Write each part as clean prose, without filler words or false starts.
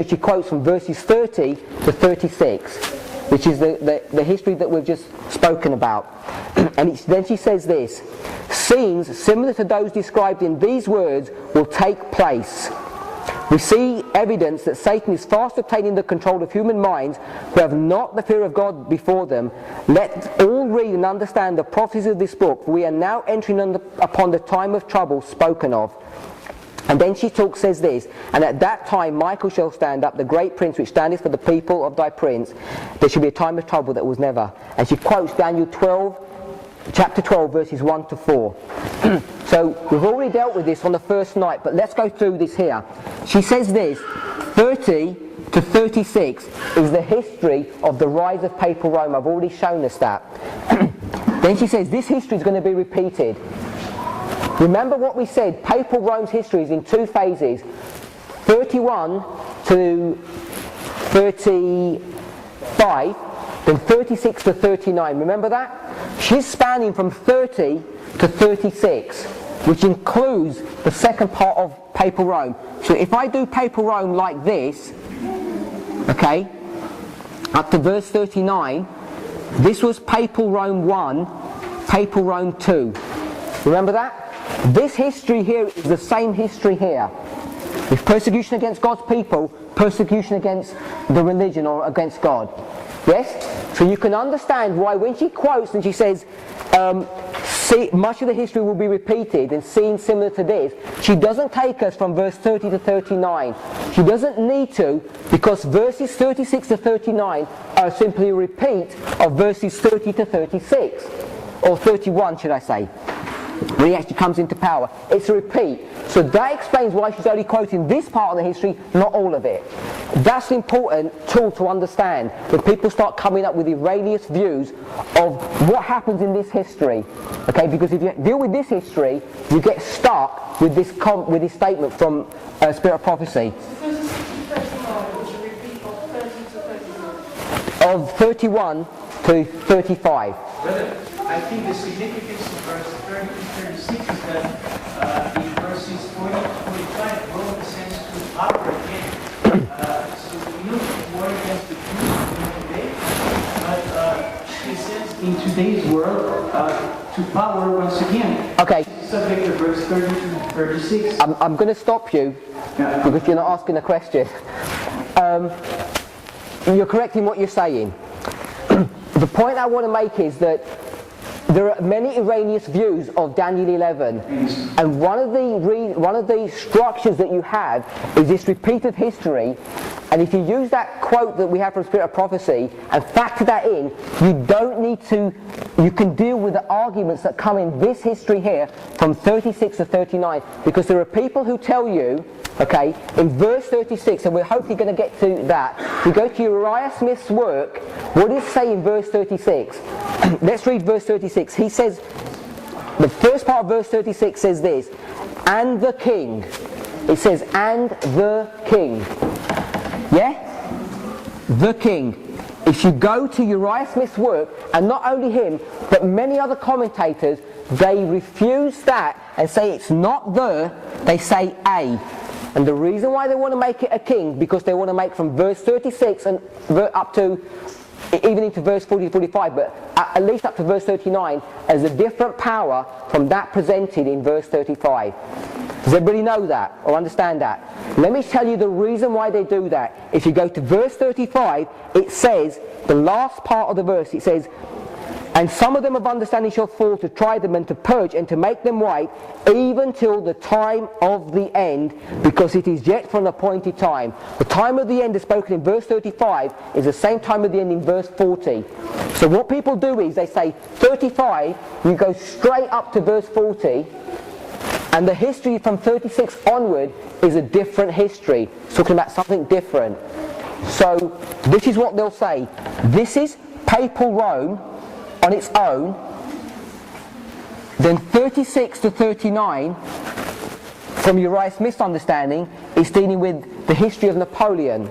she quotes from verses 30 to 36, which is the history that we've just spoken about. And then she says this: scenes similar to those described in these words will take place. We see evidence that Satan is fast obtaining the control of human minds who have not the fear of God before them. Let all read and understand the prophecies of this book, for we are now entering upon the time of trouble spoken of. And then she says this: and at that time Michael shall stand up, the great prince which standeth for the people of thy prince. There shall be a time of trouble that was never. And she quotes Daniel 12, chapter 12, verses 1 to 4. So we've already dealt with this on the first night, but let's go through this here. She says this: 30 to 36 is the history of the rise of papal Rome. I've already shown us that. Then she says this history is going to be repeated. Remember what we said, papal Rome's history is in two phases, 31 to 35, then 36 to 39. Remember that? She's spanning from 30 to 36, which includes the second part of papal Rome. So if I do papal Rome like this, okay, up to verse 39, this was papal Rome 1, papal Rome 2. Remember that? This history here is the same history here. With persecution against God's people, persecution against the religion or against God. Yes? So you can understand why when she quotes and she says, much of the history will be repeated and seen similar to this, she doesn't take us from verse 30 to 39. She doesn't need to, because verses 36 to 39 are simply a repeat of verses 30 to 36. Or 31, should I say. When he actually comes into power. It's a repeat. So that explains why she's only quoting this part of the history, not all of it. That's an important tool to understand when people start coming up with erroneous views of what happens in this history. Okay, because if you deal with this history, you get stuck with this statement from Spirit of Prophecy. Of 31 to 35. I think the significance of verse 30 to 36 is that in verses 40 to 45, Rome descends to power again. So we look more against the Jews today, but she descends in today's world to power once again. Okay. Subject to verse 30 to 36. I'm going to stop you because you're not asking a question. You're correct in what you're saying. The point I want to make is that there are many erroneous views of Daniel 11, and one of the structures that you have is this repeated history. And if you use that quote that we have from Spirit of Prophecy and factor that in, you can deal with the arguments that come in this history here from 36 to 39, because there are people who tell you, okay, in verse 36, and we're hopefully going to get to that, we go to Uriah Smith's work. What does it say in verse 36? Let's read verse 36. He says, the first part of verse 36 says this: and the king. It says, and the king. Yeah? The king. If you go to Uriah Smith's work, and not only him, but many other commentators, they refuse that and say it's not the, they say a. And the reason why they want to make it a king, because they want to make from verse 36 and up to, even into verse 40 to 45, but at least up to verse 39, as a different power from that presented in verse 35. Does everybody know that or understand that? Let me tell you the reason why they do that. If you go to verse 35, it says, the last part of the verse, it says, and some of them of understanding shall fall to try them and to purge and to make them white, even till the time of the end, because it is yet for an appointed time. The time of the end is spoken in verse 35 is the same time of the end in verse 40. So what people do is they say 35, you go straight up to verse 40, and the history from 36 onward is a different history. It's talking about something different. So this is what they'll say. This is papal Rome on its own. Then 36 to 39, from Uriah Smith's understanding, is dealing with the history of Napoleon.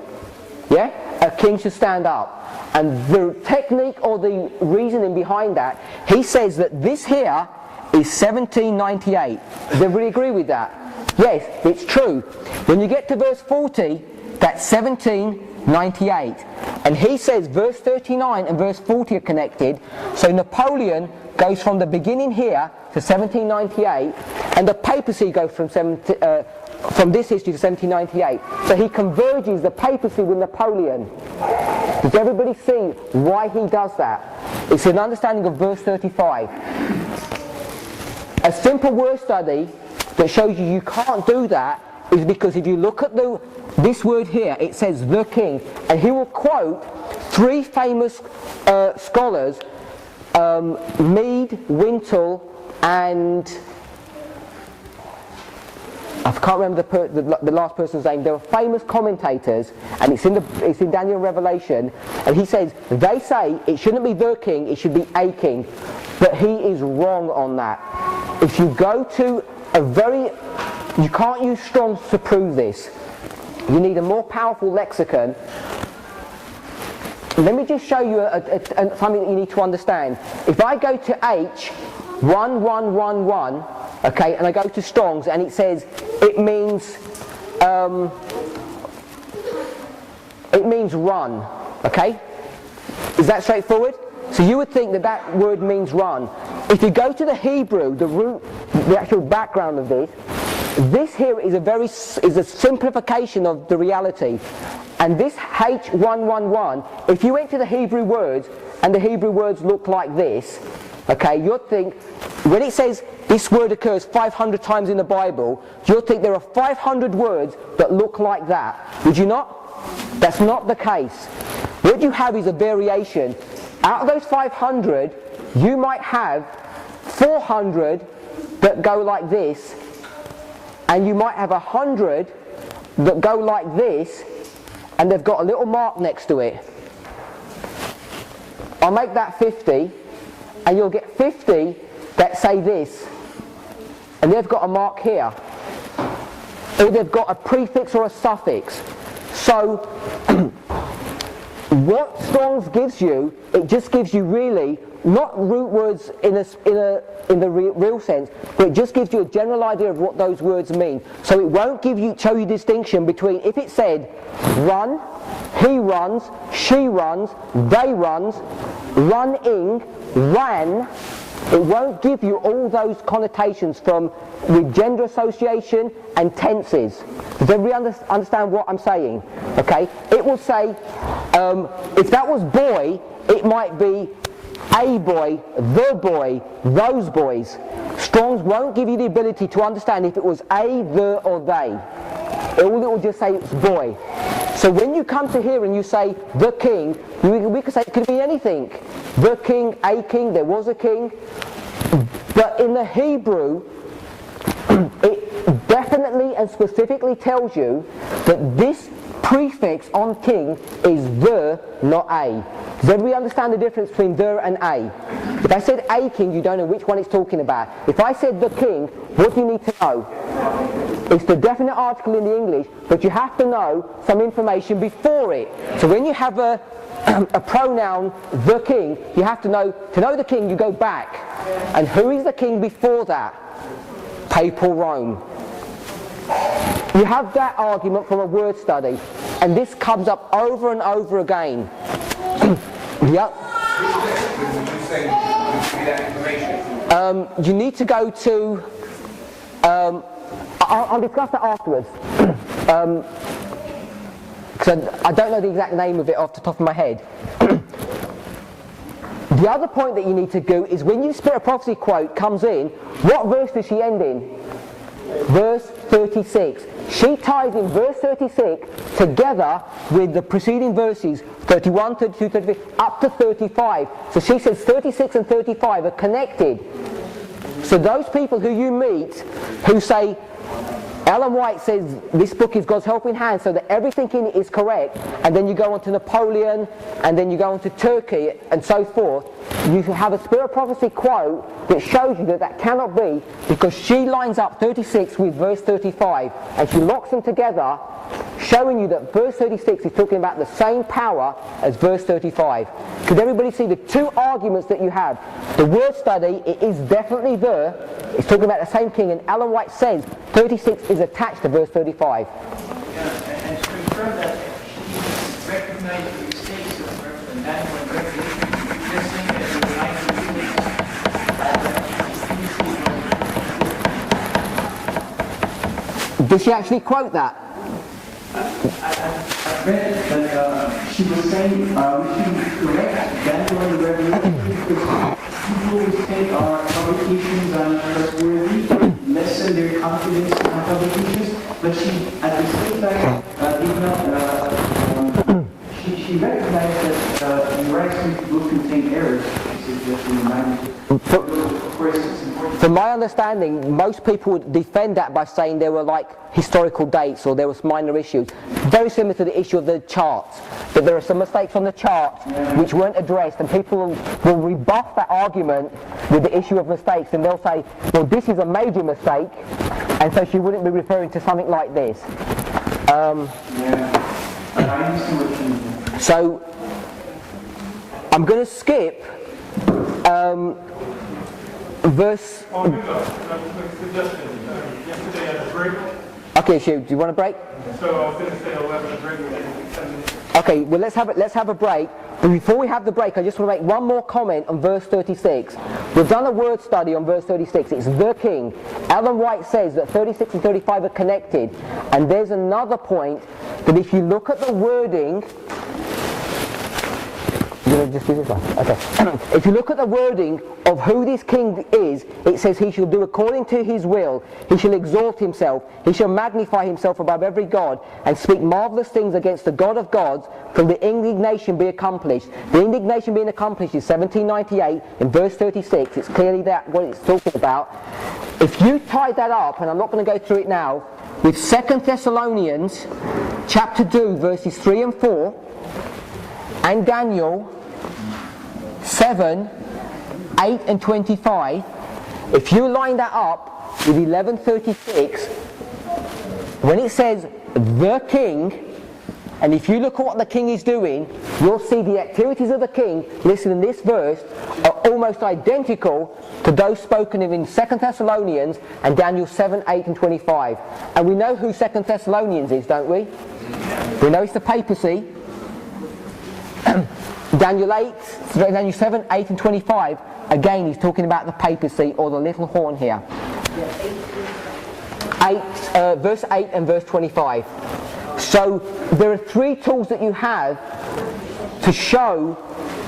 Yeah? A king should stand up. And the technique or the reasoning behind that, he says that this here is 1798. Does everybody agree with that? Yes, it's true. When you get to verse 40, That's 1798. And he says verse 39 and verse 40 are connected. So Napoleon goes from the beginning here to 1798, and the papacy goes from this history to 1798. So he converges the papacy with Napoleon. Does everybody see why he does that? It's an understanding of verse 35. A simple word study that shows you can't do that is because if you look at this word here, it says the king, and he will quote three famous scholars, Mead, Wintle, and I can't remember the last person's name. They were famous commentators, and it's in Daniel Revelation, and he says they say it shouldn't be the king, it should be a king, but he is wrong on that. If you go to you can't use Strong's to prove this. You need a more powerful lexicon. Let me just show you something that you need to understand. If I go to H1111, okay, and I go to Strong's and it says it means run, okay? Is that straightforward? So you would think that word means run. If you go to the Hebrew, the actual background of this here is a simplification of the reality. And this H111, if you went to the Hebrew words and the Hebrew words look like this, okay, you'd think, when it says this word occurs 500 times in the Bible, you'd think there are 500 words that look like that. Would you not? That's not the case. What you have is a variation. Out of those 500, you might have 400 that go like this, and you might have 100 that go like this, and they've got a little mark next to it. I'll make that 50, and you'll get 50 that say this, and they've got a mark here, or they've got a prefix or a suffix. So what Strong's gives you, it just gives you really not root words in the real sense, but it just gives you a general idea of what those words mean. So it won't show you distinction between, if it said run, he runs, she runs, they runs, running, ran, it won't give you all those connotations with gender association and tenses. Does everybody understand what I'm saying? Okay, it will say, if that was boy, it might be a boy, the boy, those boys. Strong's won't give you the ability to understand if it was a, the, or they. All it will just say it's boy. So when you come to here and you say the king, we could say it could be anything. The king, a king, there was a king. But in the Hebrew, it definitely and specifically tells you that this prefix on king is the, not a. Does everybody understand the difference between the and a? If I said a king, you don't know which one it's talking about. If I said the king, what do you need to know? It's the definite article in the English, but you have to know some information before it. So when you have a pronoun, the king, you have to know the king, you go back. And who is the king before that? Papal Rome. You have that argument from a word study, and this comes up over and over again. You need to go to, I'll discuss that afterwards, because I don't know the exact name of it off the top of my head. The other point that you need to do is when your Spirit of Prophecy quote comes in, what verse does she end in? Verse 36. She ties in verse 36 together with the preceding verses 31, 32, 33, up to 35. So she says 36 and 35 are connected. So those people who you meet who say, Ellen White says this book is God's helping hand so that everything in it is correct, and then you go on to Napoleon, and then you go on to Turkey, and so forth, you have a Spirit of Prophecy quote that shows you that that cannot be, because she lines up 36 with verse 35, and she locks them together, showing you that verse 36 is talking about the same power as verse 35. Could everybody see the two arguments that you have? The word study, it is definitely there. It's talking about the same king, and Ellen White says 36 is attached to verse 35. Yeah, and to confirm that Did she actually quote that? I read that she was saying we should correct Daniel and Revelation because people always take our publications untrustworthy, lessen their confidence in our publications, but she, at the same time, did not, she recognized that the writings will contain errors. She said that we remind of course, it's important. From my understanding, most people would defend that by saying there were like historical dates or there was minor issues. Very similar to the issue of the charts, that there are some mistakes on the charts which weren't addressed, and people will rebuff that argument with the issue of mistakes, and they'll say, well, this is a major mistake, and so she wouldn't be referring to something like this. So I'm going to skip verse. Yesterday at the break. Okay, Shu, do you want a break? So I was going to say 11 break within 10 minutes. Okay, well let's have a break. But before we have the break, I just want to make one more comment on verse 36. We've done a word study on verse 36. It's the king. Ellen White says that 36 and 35 are connected. And there's another point that if you look at the wording, just do this one. Okay. If you look at the wording of who this king is, it says he shall do according to his will, he shall exalt himself, he shall magnify himself above every god, and speak marvelous things against the God of gods, till the indignation be accomplished. The indignation being accomplished is 1798 in verse 36. It's clearly that what it's talking about. If you tie that up, and I'm not going to go through it now, with 2 Thessalonians chapter 2 verses 3 and 4, and Daniel 7, 8 and 25, if you line that up with 1136, when it says the king, and if you look at what the king is doing, you'll see the activities of the king listed in this verse are almost identical to those spoken of in 2 Thessalonians and Daniel 7, 8 and 25. And we know who 2 Thessalonians is, don't we? We know it's the papacy. Daniel 7, 8 and 25, again he's talking about the papacy or the little horn here. Verse 8 and verse 25. So there are three tools that you have to show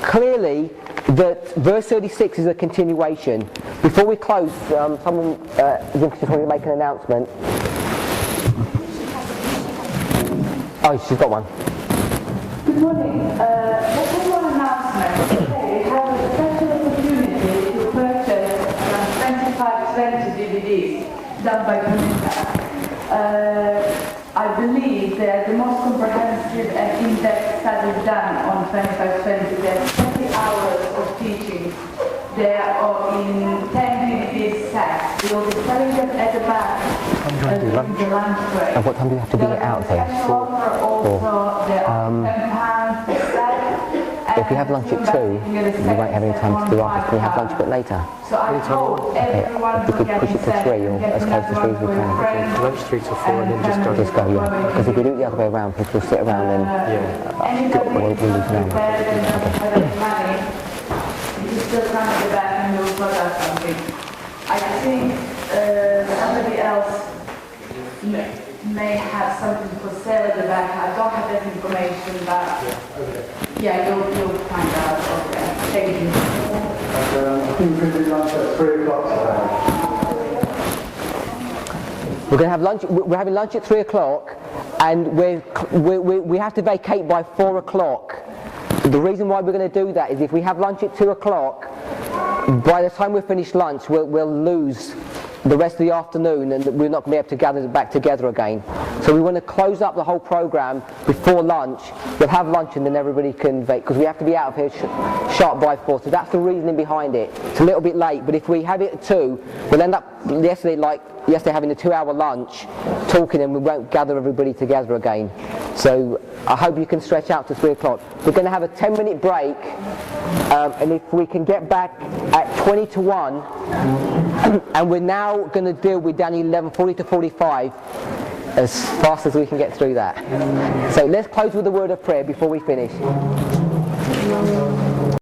clearly that verse 36 is a continuation. Before we close, someone just wanted to make an announcement. Oh, she's got one. Good morning. Let's have one announcement. Today we have a special opportunity to purchase around 25-20 DVDs done by Parminder. I believe they're the most comprehensive and in-depth studies done on 25-20. There's 20 hours of teaching. They are in 10 DVD sets. We will be selling them at the back during the lunch break. And what time do you have to be out there? If we have lunch at 2, we won't have any time to do after. Can we have lunch a bit later? So I hope everyone if we could push it to 3 or as close to 3 as we can. Lunch 3 till 4 and then just go, yeah. Because if we do it the other way around, people will sit around and we'll lose an hour. You still come at the back and you'll put out something. I think somebody else may have something for sale at the back. I don't have that information, but yeah, you'll find out. Okay. Thank you. I think we're going to do lunch at 3 o'clock today. We're going to have lunch. We're having lunch at 3 o'clock, and we have to vacate by 4 o'clock. The reason why we're going to do that is if we have lunch at 2 o'clock, by the time we've finished lunch, we'll lose the rest of the afternoon and we're not going to be able to gather back together again. So we want to close up the whole program before lunch. We'll have lunch and then everybody can vacate, because we have to be out of here sharp by 4. So that's the reasoning behind it. It's a little bit late, but if we have it at 2, we'll end up yesterday having a 2-hour lunch talking, and we won't gather everybody together again. So I hope you can stretch out to 3 o'clock. We're going to have a 10-minute break, and if we can get back at 20 to 1, and we're now going to deal with Daniel 11:40 to 45 as fast as we can get through that. So let's close with a word of prayer before we finish.